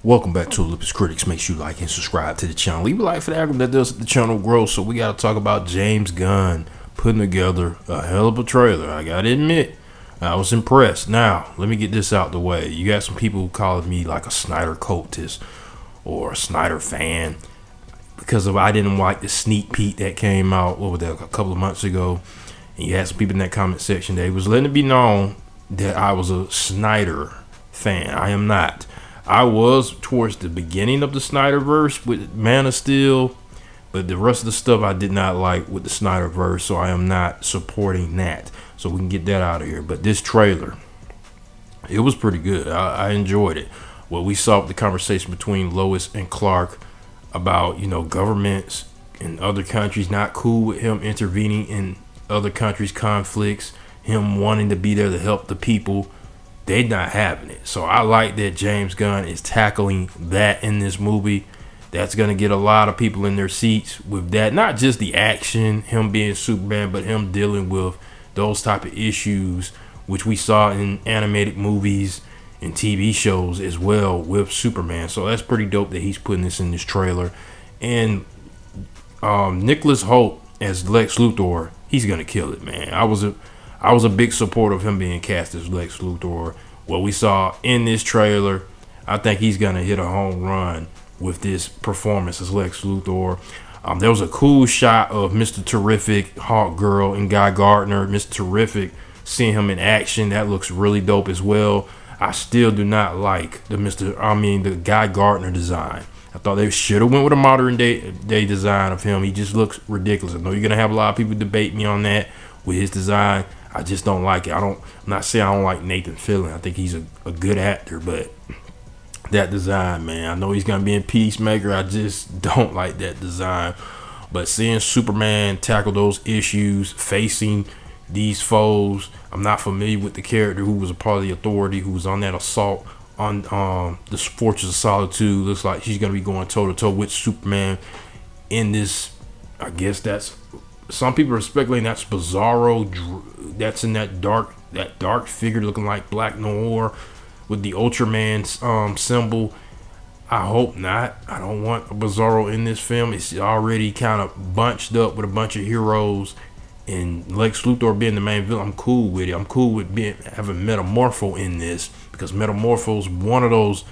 Welcome back to Olympus Critics. Make sure you like and subscribe to the channel. Leave a like for the algorithm that does the channel grow. So we got to talk about James Gunn putting together a hell of a trailer. I got to admit, I was impressed. Now, let me get this out the way. You got some people calling me like a Snyder cultist or a Snyder fan because I didn't like the sneak peek that came out a couple of months ago. And you had some people in that comment section that was letting it be known that I was a Snyder fan. I am not. I was towards the beginning of the Snyderverse with Man of Steel, but the rest of the stuff I did not like with the Snyderverse, so I am not supporting that. So we can get that out of here. But this trailer, it was pretty good. I enjoyed it. Well, we saw the conversation between Lois and Clark about, governments in other countries not cool with him intervening in other countries' conflicts, him wanting to be there to help the people. They not having it. So I like that James Gunn is tackling that in this movie. That's going to get a lot of people in their seats with that. Not just the action, him being Superman, but him dealing with those type of issues, which we saw in animated movies and TV shows as well with Superman. So that's pretty dope that he's putting this in this trailer. And Nicholas Hoult as Lex Luthor, he's going to kill it, man. I was a big supporter of him being cast as Lex Luthor. What we saw in this trailer, I think he's going to hit a home run with this performance as Lex Luthor. There was a cool shot of Mr. Terrific, Hawk Girl, and Guy Gardner. Mr. Terrific, seeing him in action, that looks really dope as well. I still do not like the Guy Gardner design. I thought they should have went with a modern day design of him. He just looks ridiculous. I know you're going to have a lot of people debate me on that with his design. I just don't like it. I'm not saying I don't like Nathan Fillion. I think he's a good actor, but that design, man, I know he's going to be in Peacemaker. I just don't like that design. But seeing Superman tackle those issues, facing these foes, I'm not familiar with the character who was a part of the Authority, who was on that assault on the Fortress of Solitude. Looks like she's going to be going toe-to-toe with Superman in this. I guess that's... Some people are speculating that's Bizarro. That's in that dark figure looking like Black Noir with the Ultraman symbol. I hope not. I don't want a Bizarro in this film. It's already kind of bunched up with a bunch of heroes, and Lex Luthor being the main villain. I'm cool with it. I'm cool with having Metamorpho in this, because Metamorpho's one of those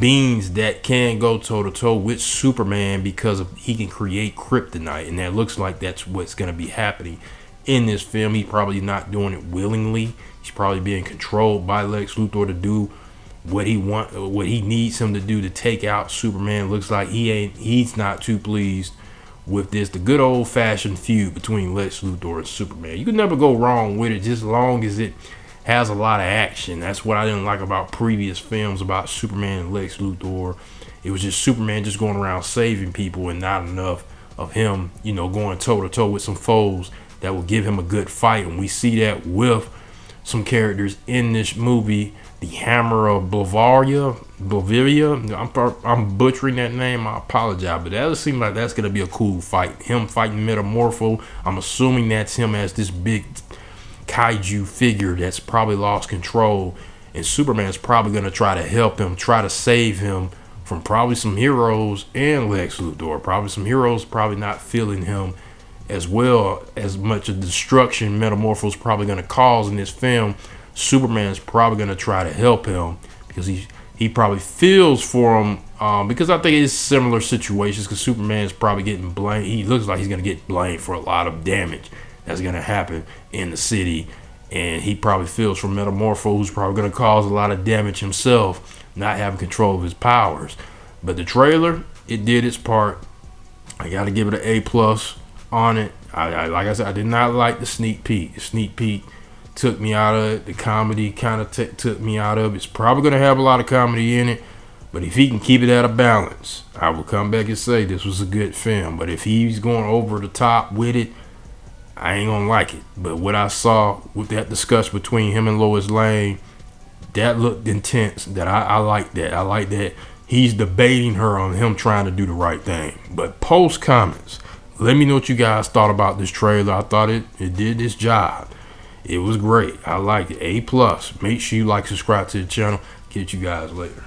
beings that can go toe-to-toe with Superman because he can create kryptonite, and that looks like that's what's going to be happening in this film. He's probably not doing it willingly. He's probably being controlled by Lex Luthor to do what he needs him to do to take out Superman. Looks like he's not too pleased with this. The good old-fashioned feud between Lex Luthor and Superman. You could never go wrong with it, just as long as it has a lot of action. That's what I didn't like about previous films about Superman and Lex Luthor. It was just Superman just going around saving people and not enough of him, going toe-to-toe with some foes that will give him a good fight. And we see that with some characters in this movie. The Hammer of Bavaria. I'm butchering that name. I apologize, but that seems like that's going to be a cool fight. Him fighting Metamorpho. I'm assuming that's him as this big kaiju figure that's probably lost control, and Superman's probably going to try to help him, try to save him from probably some heroes and Lex Luthor. Probably some heroes probably not feeling him as well as much of destruction Metamorpho's probably going to cause in this film. Superman's probably going to try to help him because he probably feels for him, because I think it's similar situations, because Superman's probably getting blamed. He looks like he's going to get blamed for a lot of damage that's going to happen in the city, and he probably feels for Metamorpho, who's probably going to cause a lot of damage himself, not having control of his powers. But the trailer, it did its part. I got to give it an A+ on it. Like I said, I did not like the sneak peek. The sneak peek took me out of it. The comedy kind of took me out of it. It's probably going to have a lot of comedy in it, but if he can keep it at a balance, I will come back and say this was a good film. But if he's going over the top with it, I ain't gonna like it. But what I saw with that discussion between him and Lois Lane, that looked intense. That I like that. I like that he's debating her on him trying to do the right thing. But post comments, let me know what you guys thought about this trailer. I thought it did its job. It was great. I liked it. A+. Make sure you like, subscribe to the channel. Catch you guys later.